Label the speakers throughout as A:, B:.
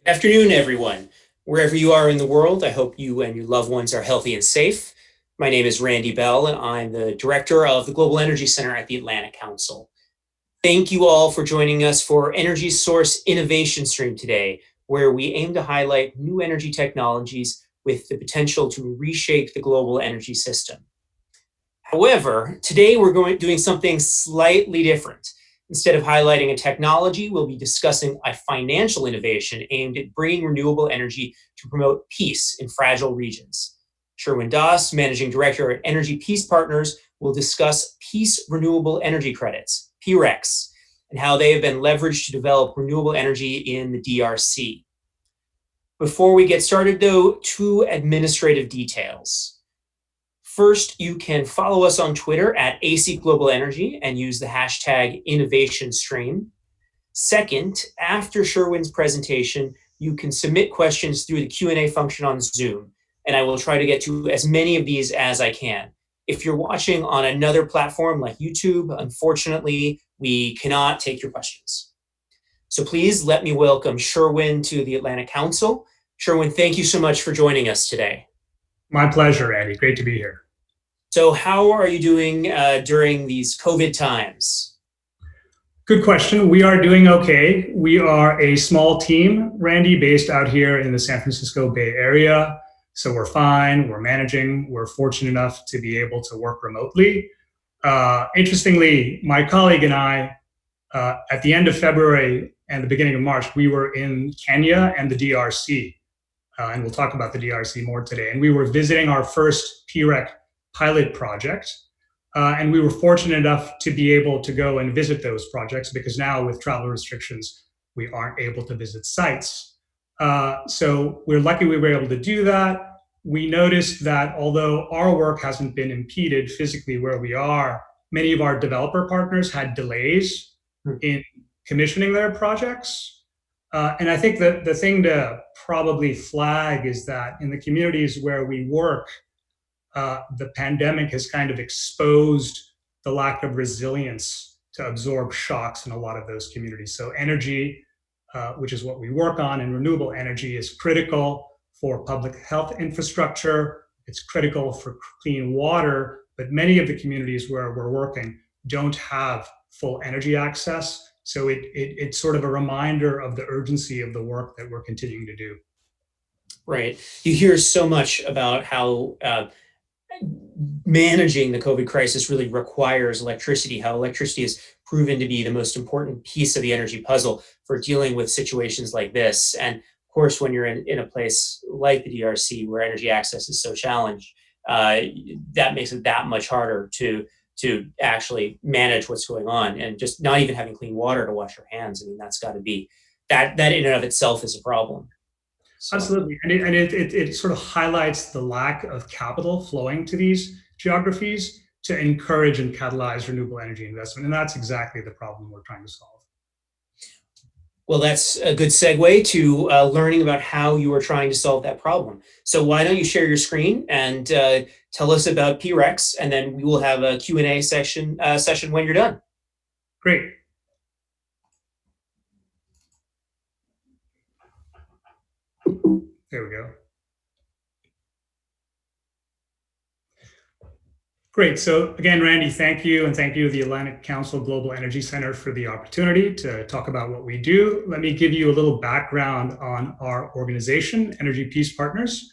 A: Afternoon, everyone. Wherever you are in the world, I hope you and your loved ones are healthy and safe. My name is Randy Bell, and I'm the director of the Global Energy Center at the Atlantic Council. Thank you all for joining us for EnergySource Innovation Stream today, where we aim to highlight new energy technologies with the potential to reshape the global energy system. However, today we're doing something slightly different. Instead of highlighting a technology, we'll be discussing a financial innovation aimed at bringing renewable energy to promote peace in fragile regions. Sherwin, Managing Director at Energy Peace Partners, will discuss Peace Renewable Energy Credits, PRECs, and how they have been leveraged to develop renewable energy in the DRC. Before we get started, though, two administrative details. First, you can follow us on Twitter at AC Global Energy and use the hashtag InnovationStream. Second, after Sherwin's presentation, you can submit questions through the Q&A function on Zoom, and I will try to get to as many of these as I can. If you're watching on another platform like YouTube, unfortunately, we cannot take your questions. So please let me welcome Sherwin to the Atlantic Council. Sherwin, thank you so much for joining us today.
B: My pleasure, Andy. Great to be here.
A: So how are you doing during these COVID times?
B: Good question. We are doing okay. We are a small team, Randy, based out here in the San Francisco Bay Area. So we're fine. We're managing. We're fortunate enough to be able to work remotely. Interestingly, my colleague and I, at the end of February and the beginning of March, we were in Kenya and the DRC. And we'll talk about the DRC more today. And we were visiting our first PREC pilot project. And we were fortunate enough to be able to go and visit those projects because now with travel restrictions, we aren't able to visit sites. So we're lucky we were able to do that. We noticed that although our work hasn't been impeded physically where we are, many of our developer partners had delays in commissioning their projects. And I think that the thing to probably flag is that in the communities where we work, the pandemic has kind of exposed the lack of resilience to absorb shocks in a lot of those communities. So energy, which is what we work on, and renewable energy is critical for public health infrastructure. It's critical for clean water, but many of the communities where we're working don't have full energy access. So it's sort of a reminder of the urgency of the work that we're continuing to do.
A: Right. You hear so much about how managing the COVID crisis really requires electricity, how electricity has proven to be the most important piece of the energy puzzle for dealing with situations like this. And of course, when you're in a place like the DRC where energy access is so challenged, that makes it that much harder to actually manage what's going on, and just not even having clean water to wash your hands. I mean, that's got to be, that in and of itself is a problem.
B: So. Absolutely, and it sort of highlights the lack of capital flowing to these geographies to encourage and catalyze renewable energy investment, and that's exactly the problem we're trying to solve.
A: Well, that's a good segue to learning about how you are trying to solve that problem. So why don't you share your screen and tell us about PRECs, and then we will have a Q&A session when you're done.
B: Great. There we go. Great. So again, Randy, thank you. And thank you to the Atlantic Council Global Energy Center for the opportunity to talk about what we do. Let me give you a little background on our organization, Energy Peace Partners.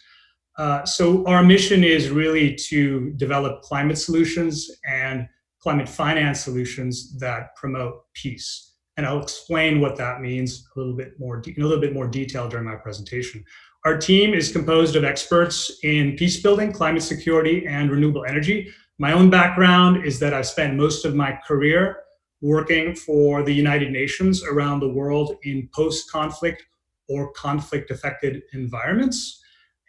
B: So our mission is really to develop climate solutions and climate finance solutions that promote peace. And I'll explain what that means in a little bit more detail during my presentation. Our team is composed of experts in peace building, climate security, and renewable energy. My own background is that I've spent most of my career working for the United Nations around the world in post-conflict or conflict-affected environments.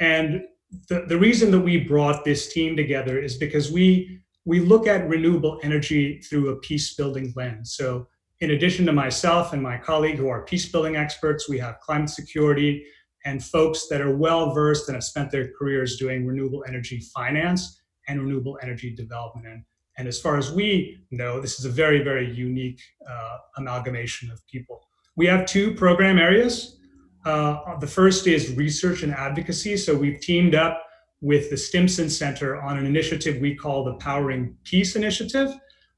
B: And the reason that we brought this team together is because we look at renewable energy through a peace-building lens. So in addition to myself and my colleague who are peace-building experts, we have climate security and folks that are well-versed and have spent their careers doing renewable energy finance and renewable energy development. And as far as we know, this is a very, very unique amalgamation of people. We have two program areas. The first is research and advocacy. So we've teamed up with the Stimson Center on an initiative we call the Powering Peace Initiative.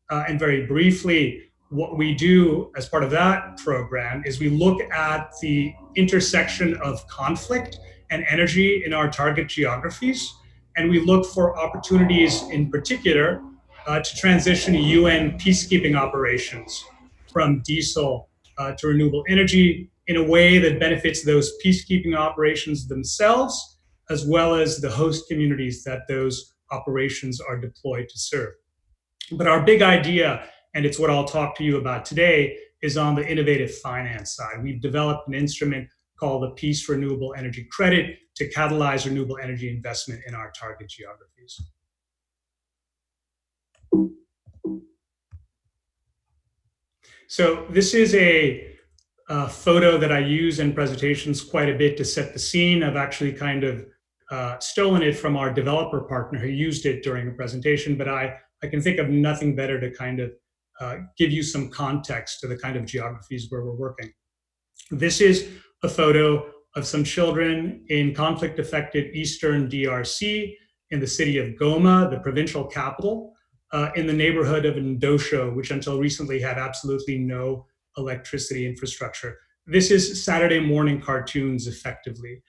B: And very briefly, what we do as part of that program is we look at the intersection of conflict and energy in our target geographies. And we look for opportunities in particular to transition UN peacekeeping operations from diesel to renewable energy in a way that benefits those peacekeeping operations themselves, as well as the host communities that those operations are deployed to serve. But our big idea, and it's what I'll talk to you about today, is on the innovative finance side. We've developed an instrument called the Peace Renewable Energy Credit to catalyze renewable energy investment in our target geographies. So this is a photo that I use in presentations quite a bit to set the scene. I've actually kind of stolen it from our developer partner who used it during a presentation, but I can think of nothing better to kind of give you some context to the kind of geographies where we're working. This is a photo of some children in conflict-affected eastern DRC in the city of Goma, the provincial capital, in the neighborhood of Ndosho, which until recently had absolutely no electricity infrastructure. This is Saturday morning cartoons, effectively.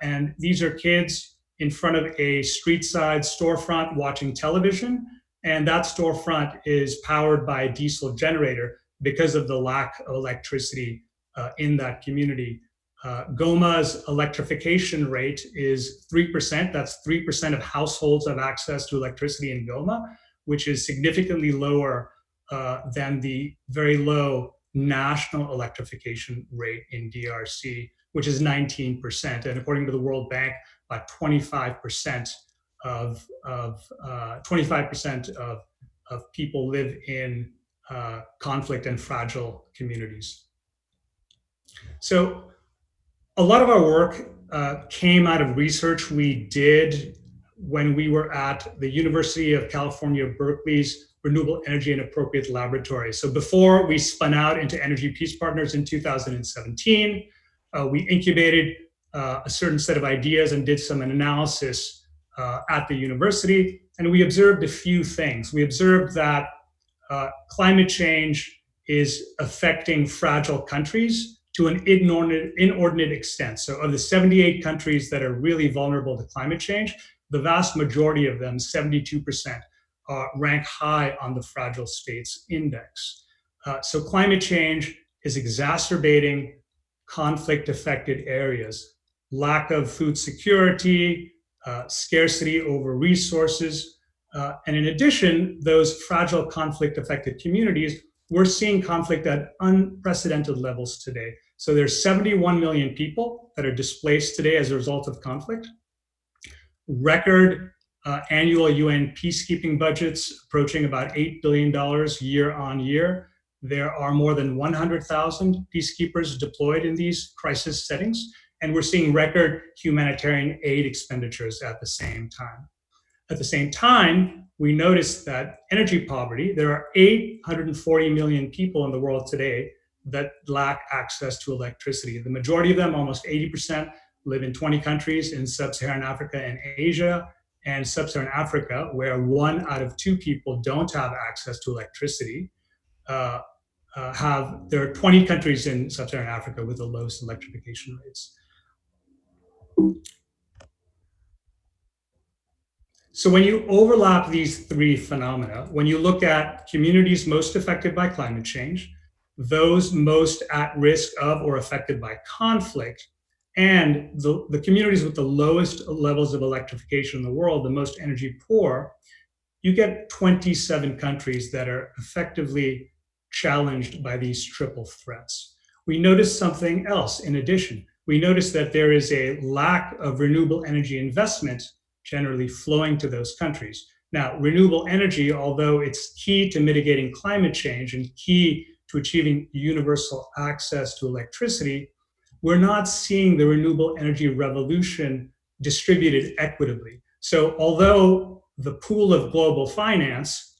B: And these are kids in front of a street-side storefront watching television. And that storefront is powered by a diesel generator because of the lack of electricity in that community. Goma's electrification rate is 3%. That's 3% of households have access to electricity in Goma, which is significantly lower than the very low national electrification rate in DRC, which is 19%. And according to the World Bank, about 25% of 25% of people live in conflict and fragile communities. So a lot of our work came out of research we did when we were at the University of California, Berkeley's Renewable Energy and Appropriate Laboratory. So before we spun out into Energy Peace Partners in 2017, we incubated a certain set of ideas and did some analysis at the university. And we observed a few things. We observed that climate change is affecting fragile countries to an inordinate extent. So of the 78 countries that are really vulnerable to climate change, the vast majority of them, 72%, rank high on the Fragile States Index. So climate change is exacerbating conflict-affected areas, lack of food security, scarcity over resources. And in addition, those fragile conflict-affected communities, we're seeing conflict at unprecedented levels today. So there's 71 million people that are displaced today as a result of conflict. Record annual UN peacekeeping budgets approaching about $8 billion year on year. There are more than 100,000 peacekeepers deployed in these crisis settings, and we're seeing record humanitarian aid expenditures at the same time. At the same time, we noticed that energy poverty, there are 840 million people in the world today that lack access to electricity. The majority of them, almost 80%, live in 20 countries in sub-Saharan Africa and Asia. And sub-Saharan Africa, where 1 out of 2 people don't have access to electricity, there are 20 countries in sub-Saharan Africa with the lowest electrification rates. So when you overlap these 3 phenomena, when you look at communities most affected by climate change, those most at risk of or affected by conflict, and the communities with the lowest levels of electrification in the world, the most energy poor, you get 27 countries that are effectively challenged by these triple threats. We notice something else in addition. We notice that there is a lack of renewable energy investment generally flowing to those countries. Now, renewable energy, although it's key to mitigating climate change and key to achieving universal access to electricity, we're not seeing the renewable energy revolution distributed equitably. So although the pool of global finance,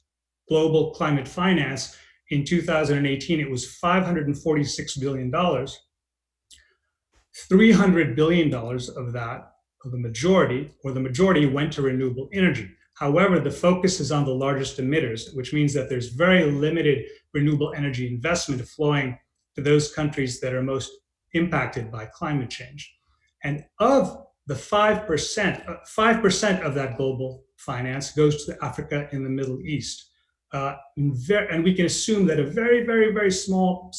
B: global climate finance, in 2018, it was $546 billion, $300 billion of that, of the majority went to renewable energy. However, the focus is on the largest emitters, which means that there's very limited renewable energy investment flowing to those countries that are most impacted by climate change. And of the 5% of that global finance goes to Africa and the Middle East. And we can assume that a very, very, very small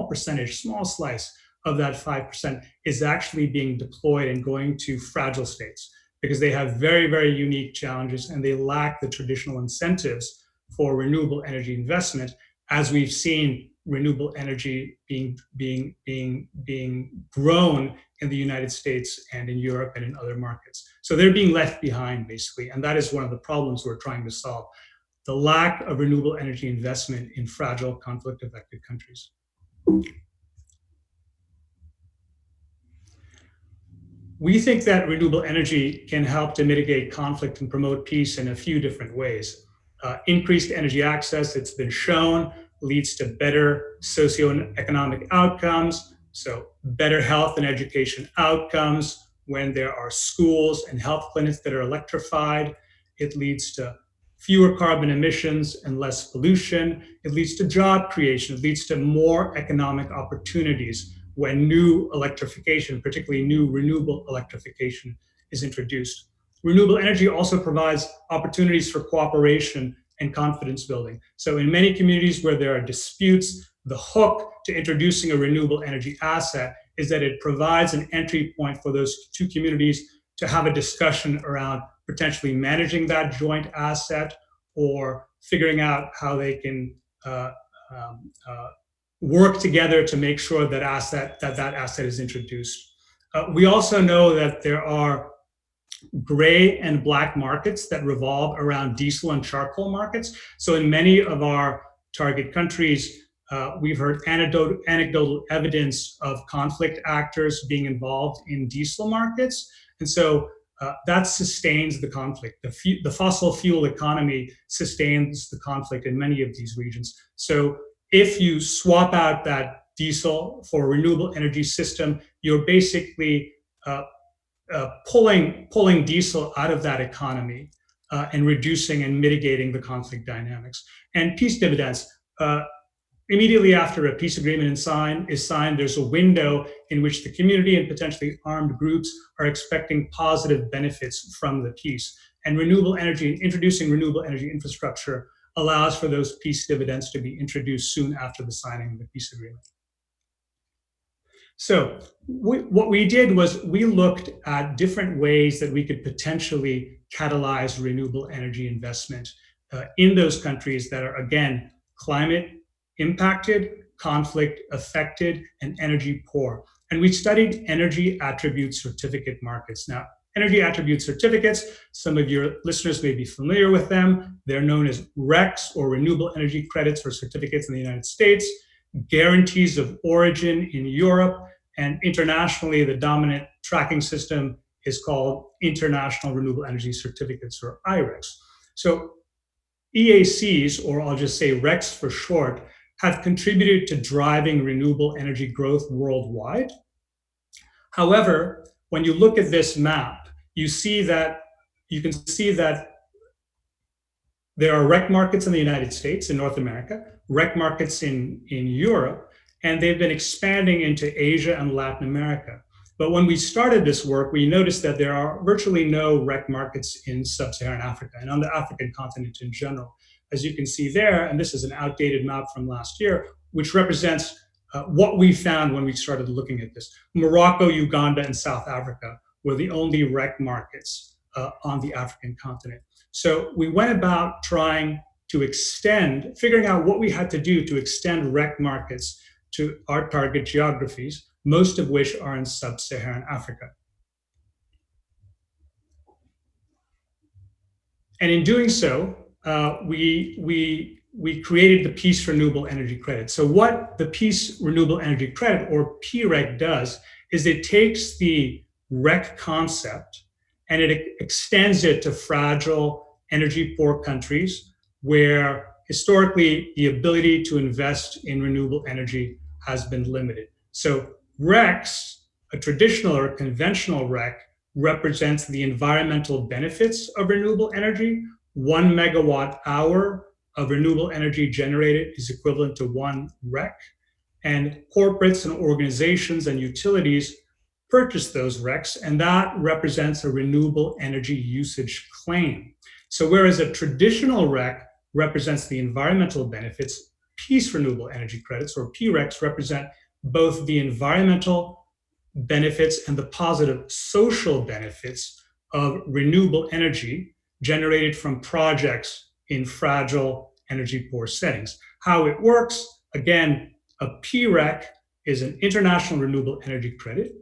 B: percentage, small slice of that 5% is actually being deployed and going to fragile states because they have very, very unique challenges and they lack the traditional incentives for renewable energy investment, as we've seen renewable energy being grown in the United States and in Europe and in other markets. So they're being left behind, basically, and that is one of the problems we're trying to solve: the lack of renewable energy investment in fragile, conflict-affected countries. We think that renewable energy can help to mitigate conflict and promote peace in a few different ways. Increased energy access, it's been shown, leads to better socioeconomic outcomes, so better health and education outcomes when there are schools and health clinics that are electrified. It leads to fewer carbon emissions and less pollution. It leads to job creation. It leads to more economic opportunities when new electrification, particularly new renewable electrification, is introduced. Renewable energy also provides opportunities for cooperation and confidence building. So in many communities where there are disputes, the hook to introducing a renewable energy asset is that it provides an entry point for those two communities to have a discussion around potentially managing that joint asset or figuring out how they can work together to make sure that that asset is introduced. We also know that there are gray and black markets that revolve around diesel and charcoal markets. So in many of our target countries, we've heard anecdotal evidence of conflict actors being involved in diesel markets. And so that sustains the conflict. The fossil fuel economy sustains the conflict in many of these regions. So if you swap out that diesel for a renewable energy system, you're basically pulling diesel out of that economy and reducing and mitigating the conflict dynamics. And peace dividends. Immediately after a peace agreement is signed, there's a window in which the community and potentially armed groups are expecting positive benefits from the peace. And introducing renewable energy infrastructure allows for those peace dividends to be introduced soon after the signing of the peace agreement. So what we did was we looked at different ways that we could potentially catalyze renewable energy investment in those countries that are, again, climate impacted, conflict affected, and energy poor. And we studied energy attribute certificate markets. Now, energy attribute certificates, some of your listeners may be familiar with them. They're known as RECs, or renewable energy credits or certificates in the United States, guarantees of origin in Europe, and internationally, the dominant tracking system is called International Renewable Energy Certificates, or IRECs. So EACs, or I'll just say RECs for short, have contributed to driving renewable energy growth worldwide. However, when you look at this map, you can see that there are REC markets in the United States, in North America, REC markets in Europe, and they've been expanding into Asia and Latin America. But when we started this work, we noticed that there are virtually no REC markets in sub-Saharan Africa and on the African continent in general. As you can see there, and this is an outdated map from last year, which represents what we found when we started looking at this. Morocco, Uganda, and South Africa were the only REC markets on the African continent. So we went about trying to figuring out what we had to do to extend REC markets to our target geographies, most of which are in sub-Saharan Africa. And in doing so, we created the Peace Renewable Energy Credit. So what the Peace Renewable Energy Credit, or PREC, does is it takes the REC concept and it extends it to fragile, energy-poor countries where historically the ability to invest in renewable energy has been limited. So RECs, A traditional or conventional REC represents the environmental benefits of renewable energy. 1 megawatt hour of renewable energy generated is equivalent to 1 REC. And corporates and organizations and utilities purchase those RECs, and that represents a renewable energy usage claim. So whereas a traditional REC represents the environmental benefits, peace renewable energy credits, or PRECs, represent both the environmental benefits and the positive social benefits of renewable energy generated from projects in fragile, energy poor settings. How it works, again, a PREC is an international renewable energy credit,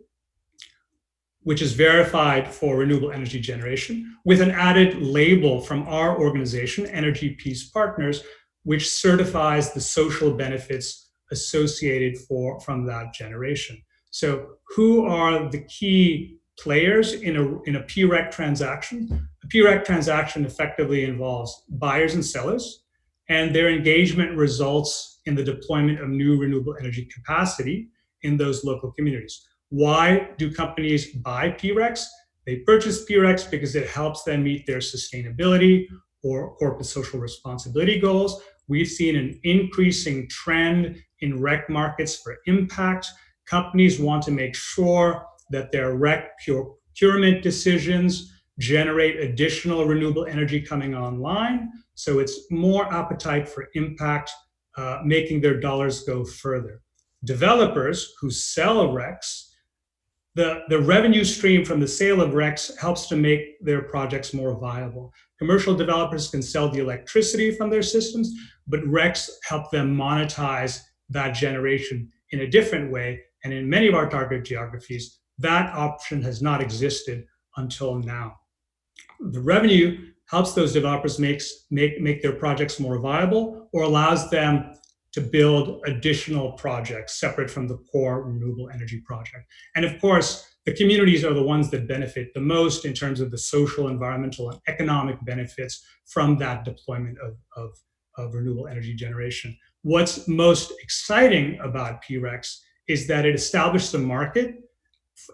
B: which is verified for renewable energy generation, with an added label from our organization, Energy Peace Partners, which certifies the social benefits associated from that generation. So who are the key players in a PREC transaction? A PREC transaction effectively involves buyers and sellers, and their engagement results in the deployment of new renewable energy capacity in those local communities. Why do companies buy PRECs? They purchase PRECs because it helps them meet their sustainability or corporate social responsibility goals. We've seen an increasing trend in REC markets for impact. Companies want to make sure that their REC procurement decisions generate additional renewable energy coming online. So it's more appetite for impact, making their dollars go further. Developers who sell RECs, the revenue stream from the sale of RECs helps to make their projects more viable. Commercial developers can sell the electricity from their systems, but RECs help them monetize that generation in a different way. And in many of our target geographies, that option has not existed until now. The revenue helps those developers make their projects more viable, or allows them to build additional projects separate from the core renewable energy project. And of course, the communities are the ones that benefit the most in terms of the social, environmental, and economic benefits from that deployment of renewable energy generation. What's most exciting about PRECs is that it establishes a market.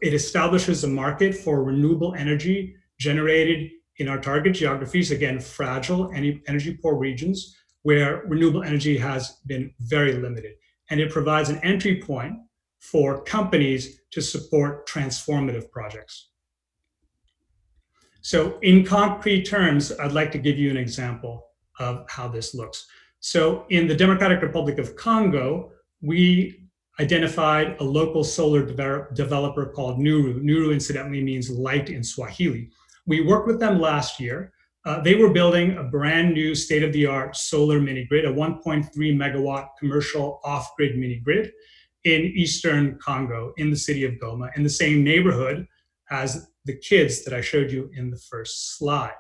B: It establishes a market for renewable energy generated in our target geographies, again, fragile, energy poor regions, where renewable energy has been very limited. And it provides an entry point for companies to support transformative projects. So in concrete terms, I'd like to give you an example of how this looks. So in the Democratic Republic of Congo, we identified a local solar developer called Nuru. Nuru incidentally means light in Swahili. We worked with them last year. They were building a brand new state-of-the-art solar mini grid, a 1.3 megawatt commercial off-grid mini grid in eastern Congo, in the city of Goma, in the same neighborhood as the kids that I showed you in the first slide.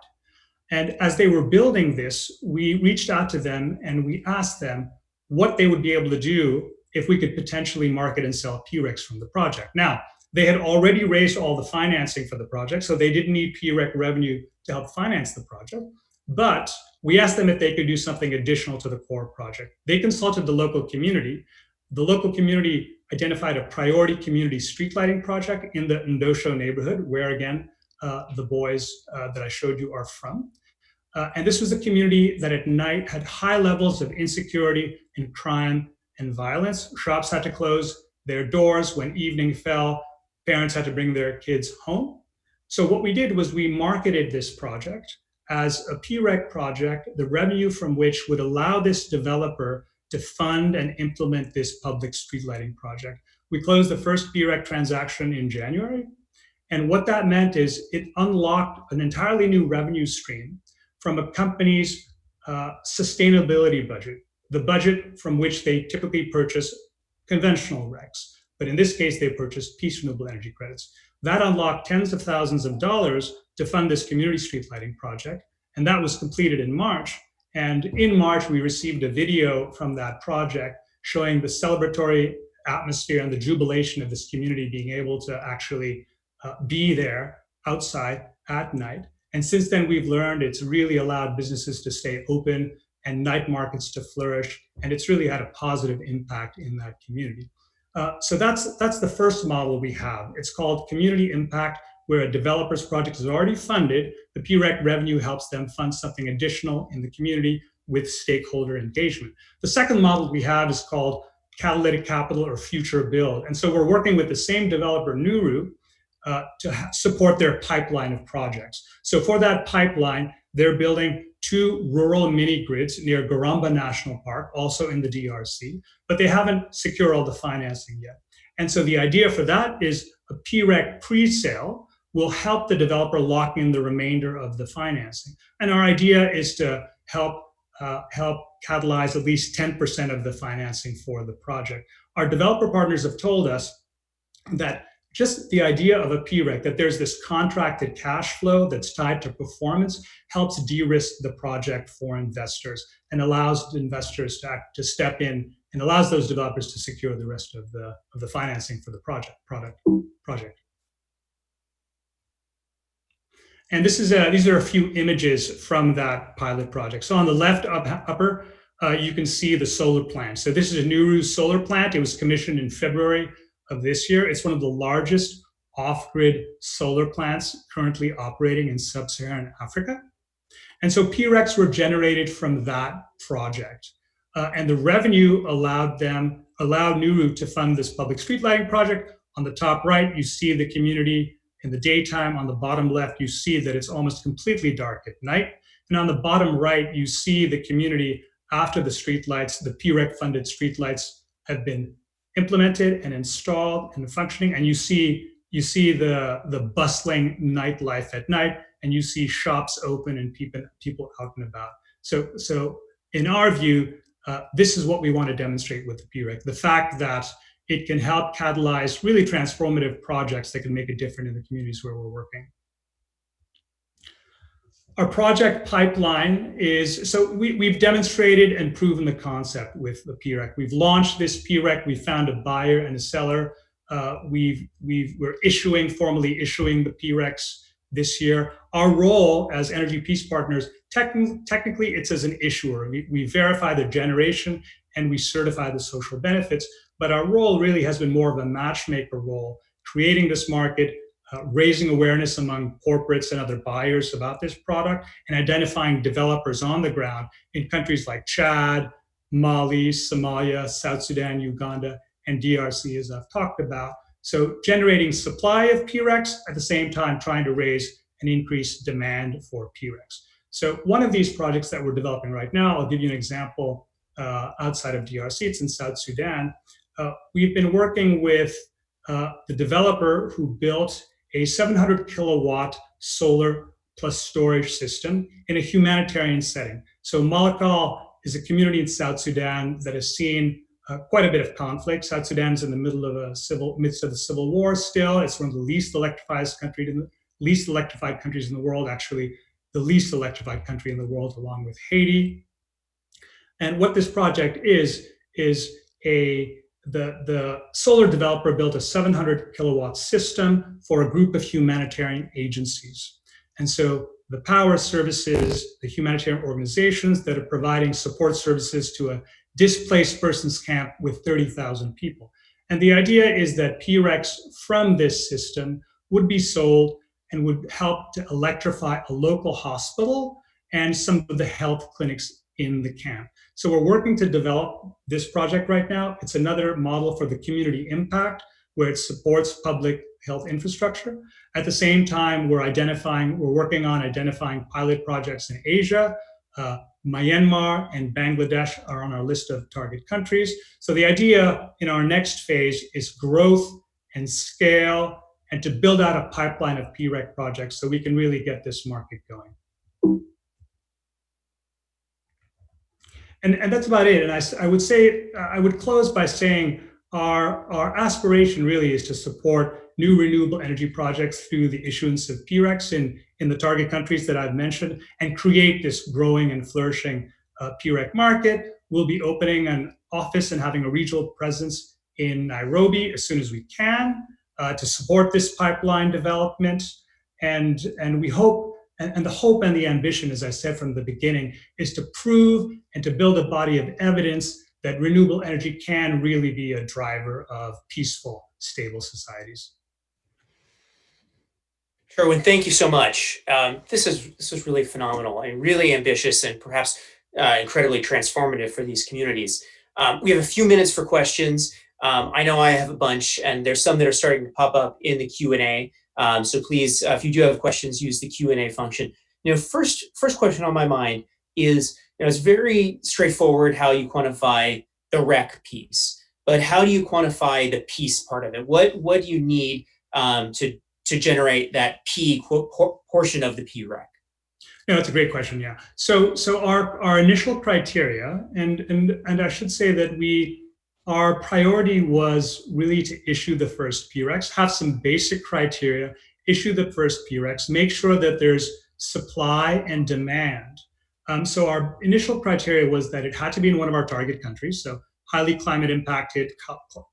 B: And as they were building this, we reached out to them and we asked them what they would be able to do if we could potentially market and sell PRECs from the project. Now, they had already raised all the financing for the project, so they didn't need PREC revenue to help finance the project. But we asked them if they could do something additional to the core project. They consulted the local community. The local community identified a priority community street lighting project in the Ndosho neighborhood, where again, the boys that I showed you are from. And this was a community that at night had high levels of insecurity and crime and violence. Shops had to close their doors when evening fell. Parents had to bring their kids home. So what we did was we marketed this project as a PREC project, the revenue from which would allow this developer to fund and implement this public street lighting project. We closed the first PREC transaction in January. And what that meant is it unlocked an entirely new revenue stream from a company's sustainability budget, the budget from which they typically purchase conventional RECs. But in this case, they purchased peace renewable energy credits. That unlocked tens of thousands of dollars to fund this community street lighting project. And that was completed in March. And in March, we received a video from that project showing the celebratory atmosphere and the jubilation of this community being able to actually be there outside at night. And since then, we've learned it's really allowed businesses to stay open and night markets to flourish. And it's really had a positive impact in that community. So that's the first model we have. It's called community impact, where a developer's project is already funded. The PREC revenue helps them fund something additional in the community with stakeholder engagement. The second model we have is called catalytic capital or future build. And so we're working with the same developer, Nuru, to support their pipeline of projects. So for that pipeline, they're building 2 rural mini grids near Garamba National Park, also in the DRC, but they haven't secured all the financing yet. And so the idea for that is a PREC pre-sale will help the developer lock in the remainder of the financing. And our idea is to help catalyze at least 10% of the financing for the project. Our developer partners have told us that just the idea of a PREC, that there's this contracted cash flow that's tied to performance, helps de-risk the project for investors and allows the investors to step in and allows those developers to secure the rest of the financing for the project. And these are a few images from that pilot project. So on the left upper, you can see the solar plant. So this is a Nuru solar plant. It was commissioned in February of this year. It's one of the largest off-grid solar plants currently operating in sub-Saharan Africa. And so PRECs were generated from that project. And the revenue allowed Nuru to fund this public street lighting project. On the top right, you see the community in the daytime. On the bottom left, you see that it's almost completely dark at night. And on the bottom right, you see the community after the streetlights, the PREC-funded streetlights have been implemented and installed and functioning. And you see the bustling nightlife at night, and you see shops open and people out and about. So in our view, this is what we want to demonstrate with the PREC, the fact that it can help catalyze really transformative projects that can make a difference in the communities where we're working. Our project pipeline is, so we've demonstrated and proven the concept with the PREC. We've launched this PREC, we found a buyer and a seller. We're formally issuing the PRECs this year. Our role as Energy Peace Partners, technically it's as an issuer. We verify the generation and we certify the social benefits, but our role really has been more of a matchmaker role, creating this market, raising awareness among corporates and other buyers about this product, and identifying developers on the ground in countries like Chad, Mali, Somalia, South Sudan, Uganda, and DRC, as I've talked about. So generating supply of PRECs, at the same time trying to raise and increase demand for PRECs. So one of these projects that we're developing right now, I'll give you an example outside of DRC, it's in South Sudan. We've been working with the developer who built a 700 kilowatt solar plus storage system in a humanitarian setting. So Malakal is a community in South Sudan that has seen quite a bit of conflict. South Sudan is in the midst of the civil war still. It's one of the least electrified countries in the world, actually the least electrified country in the world, along with Haiti. And what this project is the solar developer built a 700 kilowatt system for a group of humanitarian agencies. And so the power services, the humanitarian organizations that are providing support services to a displaced persons camp with 30,000 people. And the idea is that PRECs from this system would be sold and would help to electrify a local hospital and some of the health clinics in the camp. So we're working to develop this project right now. It's another model for the community impact, where it supports public health infrastructure. At the same time, we're working on identifying pilot projects in Asia. Myanmar and Bangladesh are on our list of target countries. So the idea in our next phase is growth and scale, and to build out a pipeline of PREC projects so we can really get this market going. And that's about it. And I would close by saying our aspiration really is to support new renewable energy projects through the issuance of PRECs in the target countries that I've mentioned, and create this growing and flourishing PREC market. We'll be opening an office and having a regional presence in Nairobi as soon as we can to support this pipeline development. And we hope, and the hope and the ambition, as I said from the beginning, is to prove and to build a body of evidence that renewable energy can really be a driver of peaceful, stable societies.
A: Sherwin, thank you so much. This was really phenomenal and really ambitious and perhaps incredibly transformative for these communities. We have a few minutes for questions. I know I have a bunch, and there's some that are starting to pop up in the Q&A. So please, if you do have questions, use the Q&A function. First question on my mind is, it's very straightforward how you quantify the rec piece, but how do you quantify the peace part of it? What do you need to generate that P portion of the PREC?
B: No, that's a great question. Yeah. So our initial criteria, and I should say that our priority was really to issue the first PRECs, have some basic criteria, issue the first PRECs, make sure that there's supply and demand. So our initial criteria was that it had to be in one of our target countries, so highly climate impacted,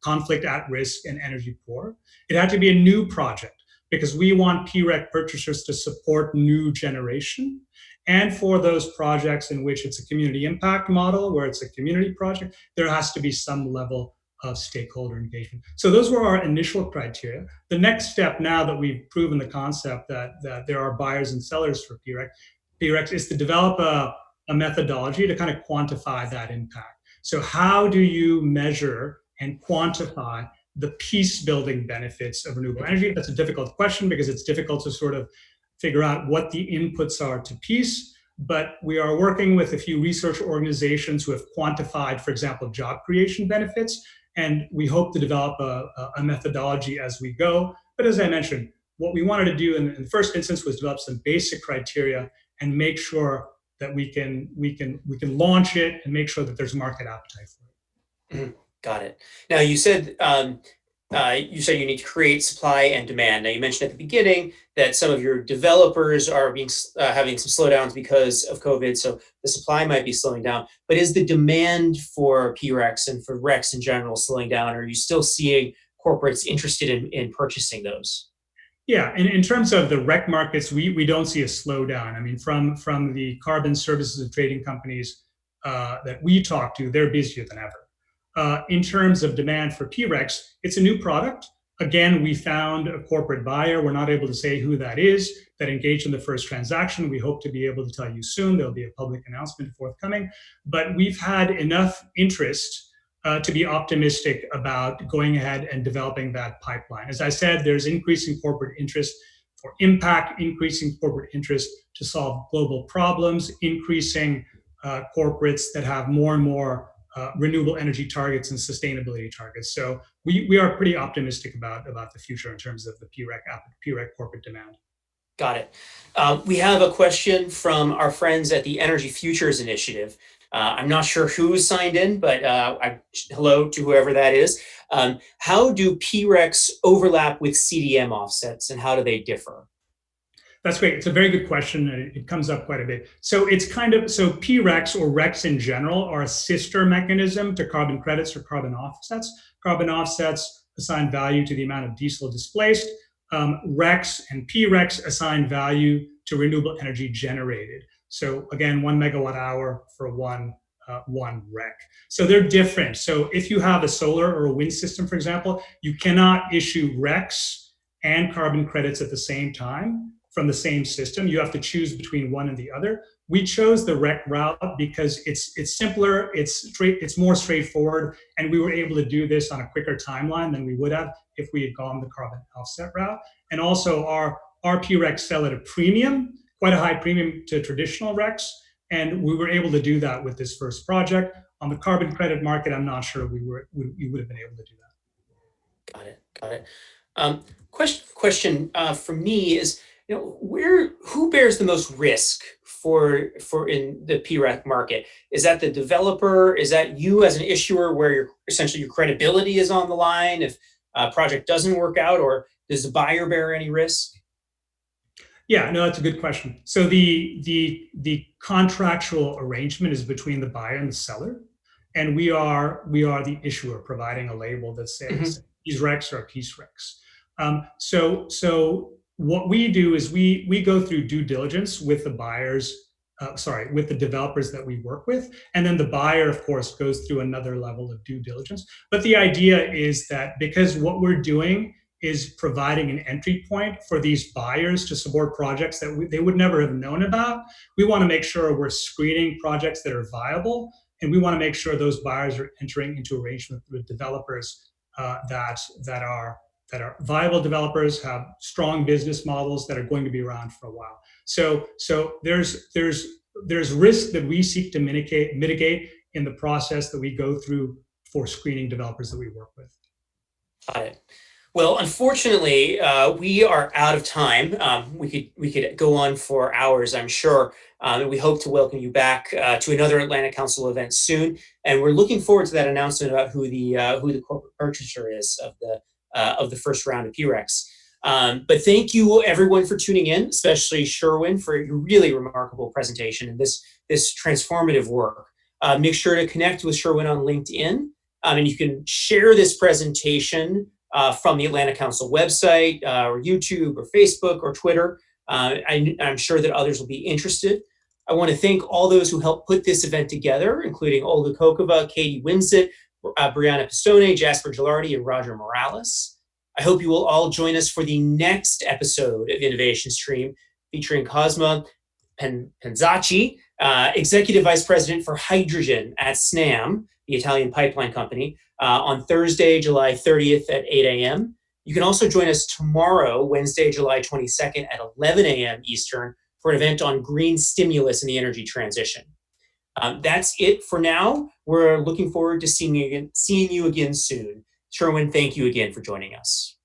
B: conflict at risk, and energy poor. It had to be a new project, because we want PREC purchasers to support new generation. And for those projects in which it's a community impact model, where it's a community project, there has to be some level of stakeholder engagement. So those were our initial criteria. The next step, now that we've proven the concept that there are buyers and sellers for PREC, is to develop a methodology to kind of quantify that impact. So how do you measure and quantify the peace building benefits of renewable energy? That's a difficult question, because it's difficult to sort of figure out what the inputs are to peace. But we are working with a few research organizations who have quantified, for example, job creation benefits. And we hope to develop a methodology as we go. But as I mentioned, what we wanted to do in the first instance was develop some basic criteria and make sure that we can launch it and make sure that there's market appetite for it.
A: Got it. Now you said you need to create supply and demand. Now you mentioned at the beginning that some of your developers are having some slowdowns because of COVID, so the supply might be slowing down. But is the demand for PRECs and for RECs in general slowing down? Or are you still seeing corporates interested in purchasing those?
B: Yeah, and in terms of the REC markets, we don't see a slowdown. I mean, from the carbon services and trading companies that we talk to, they're busier than ever. In terms of demand for PRECs, it's a new product. Again, we found a corporate buyer. We're not able to say who that is, that engaged in the first transaction. We hope to be able to tell you soon. There'll be a public announcement forthcoming. But we've had enough interest to be optimistic about going ahead and developing that pipeline. As I said, there's increasing corporate interest for impact, increasing corporate interest to solve global problems, increasing corporates that have more and more renewable energy targets and sustainability targets. So we are pretty optimistic about the future in terms of the PREC corporate demand.
A: Got it. We have a question from our friends at the Energy Futures Initiative. I'm not sure who signed in, but hello to whoever that is. How do PRECs overlap with CDM offsets, and how do they differ?
B: That's great. It's a very good question, and it comes up quite a bit. So PRECs, or RECs in general, are a sister mechanism to carbon credits or carbon offsets. Carbon offsets assign value to the amount of diesel displaced. RECs and PRECs assign value to renewable energy generated. So again, 1 megawatt hour for one REC. So they're different. So if you have a solar or a wind system, for example, you cannot issue RECs and carbon credits at the same time from the same system. You have to choose between one and the other. We chose the REC route because it's simpler, it's more straightforward, and we were able to do this on a quicker timeline than we would have if we had gone the carbon offset route. And also our PRECs sell at a premium, quite a high premium to traditional RECs, and we were able to do that with this first project. On the carbon credit market, I'm not sure we would have been able to do that.
A: Got it. Question for me is, who bears the most risk for in the PREC market? Is that the developer? Is that you as an issuer, where essentially your credibility is on the line if a project doesn't work out, or does the buyer bear any risk?
B: Yeah, no, that's a good question. So the contractual arrangement is between the buyer and the seller, and we are the issuer, providing a label that says these RECs are peace RECs. So what we do is we go through due diligence with the buyers with the developers that we work with. And then the buyer, of course, goes through another level of due diligence. But the idea is that because what we're doing is providing an entry point for these buyers to support projects that they would never have known about, we want to make sure we're screening projects that are viable. And we want to make sure those buyers are entering into arrangement with developers that are viable developers, have strong business models that are going to be around for a while. So there's risk that we seek to mitigate in the process that we go through for screening developers that we work with.
A: Got it. Well, unfortunately, we are out of time. We could go on for hours, I'm sure. And we hope to welcome you back to another Atlantic Council event soon. And we're looking forward to that announcement about who the corporate purchaser is of the first round of PREX. But thank you everyone for tuning in, especially Sherwin for your really remarkable presentation and this transformative work. Make sure to connect with Sherwin on LinkedIn, and you can share this presentation from the Atlantic Council website, or YouTube, or Facebook, or Twitter. I'm sure that others will be interested. I want to thank all those who helped put this event together, including Olga Kokova, Katie Winsett, Brianna Pistone, Jasper Gilardi, and Roger Morales. I hope you will all join us for the next episode of Innovation Stream, featuring Cosma Penzacci, Executive Vice President for Hydrogen at SNAM, the Italian pipeline company, on Thursday, July 30th at 8 a.m. You can also join us tomorrow, Wednesday, July 22nd at 11 a.m. Eastern, for an event on green stimulus in the energy transition. That's it for now. We're looking forward to seeing you again soon. Sherwin, thank you again for joining us.